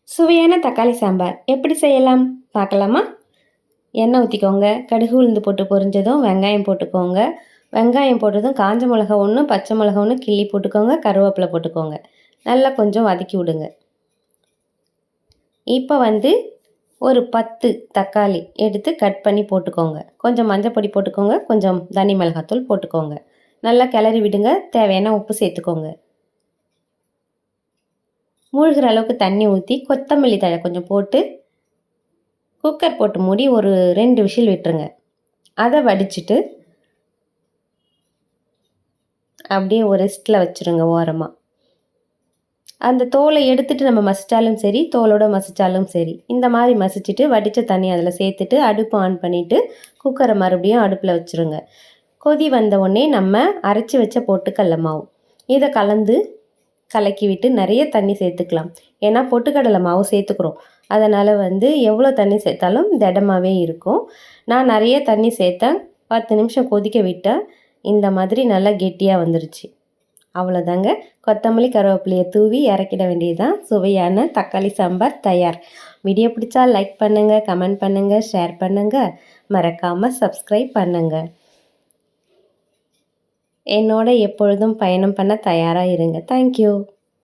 சுவையான தக்காளி சாம்பார் எப்படி செய்யலாம் பார்க்கலாமா? எண்ணெய் ஊற்றிக்கோங்க. கடுகு உளுந்து போட்டு பொரிஞ்சதும் வெங்காயம் போட்டுக்கோங்க. வெங்காயம் போட்டதும் காஞ்ச மிளகா 1, பச்சை மிளகா 1 கிள்ளி போட்டுக்கோங்க. கருவேப்பிலை போட்டுக்கோங்க. நல்லா கொஞ்சம் வதக்கி விடுங்க. இப்போ ஒரு 10 தக்காளி எடுத்து கட் பண்ணி போட்டுக்கோங்க. கொஞ்சம் மஞ்சள் பொடி போட்டுக்கோங்க. கொஞ்சம் தனி மிளகாத்தூள் போட்டுக்கோங்க. நல்லா கிளறி விடுங்க. தேவையான உப்பு சேர்த்துக்கோங்க. மூழ்கிற அளவுக்கு தண்ணி ஊற்றி கொத்தமல்லி தழை கொஞ்சம் போட்டு குக்கர் போட்டு மூடி ஒரு 2 விசில் விட்டுருங்க. அதை வடிச்சிட்டு அப்படியே ஒரு ரெஸ்ட்டில் வச்சுருங்க ஓரமாக. அந்த தோலை எடுத்துகிட்டு நம்ம மசித்தாலும் சரி, தோலோடு மசித்தாலும் சரி, இந்த மாதிரி மசிச்சுட்டு வடித்த தண்ணி அதில் சேர்த்துட்டு அடுப்பு ஆன் பண்ணிவிட்டு குக்கரை மறுபடியும் அடுப்பில் வச்சுருங்க. கொதி வந்த உடனே நம்ம அரைச்சி வச்ச பொட்டுக்கடலை மாவு இதை கலக்கி விட்டு நிறைய தண்ணி சேர்த்துக்கலாம். ஏன்னா பொட்டுக்கடலை மாவு சேர்த்துக்கிறோம். அதனால் எவ்வளோ தண்ணி சேர்த்தாலும் திடமாகவே இருக்கும். நான் நிறைய தண்ணி சேர்த்தேன். 10 நிமிஷம் கொதிக்க விட்டேன். இந்த மாதிரி நல்லா கெட்டியாக வந்துருச்சு. அவ்வளோதாங்க. கொத்தமல்லி கருவேப்பிலையை தூவி இறக்கிட வேண்டியதுதான். சுவையான தக்காளி சாம்பார் தயார். வீடியோ பிடிச்சா லைக் பண்ணுங்கள், கமெண்ட் பண்ணுங்கள், ஷேர் பண்ணுங்கள். மறக்காமல் சப்ஸ்கிரைப் பண்ணுங்கள். என்னோட எப்பொழுதும் பயணம் பண்ண தயாராக இருங்க. தேங்க்யூ.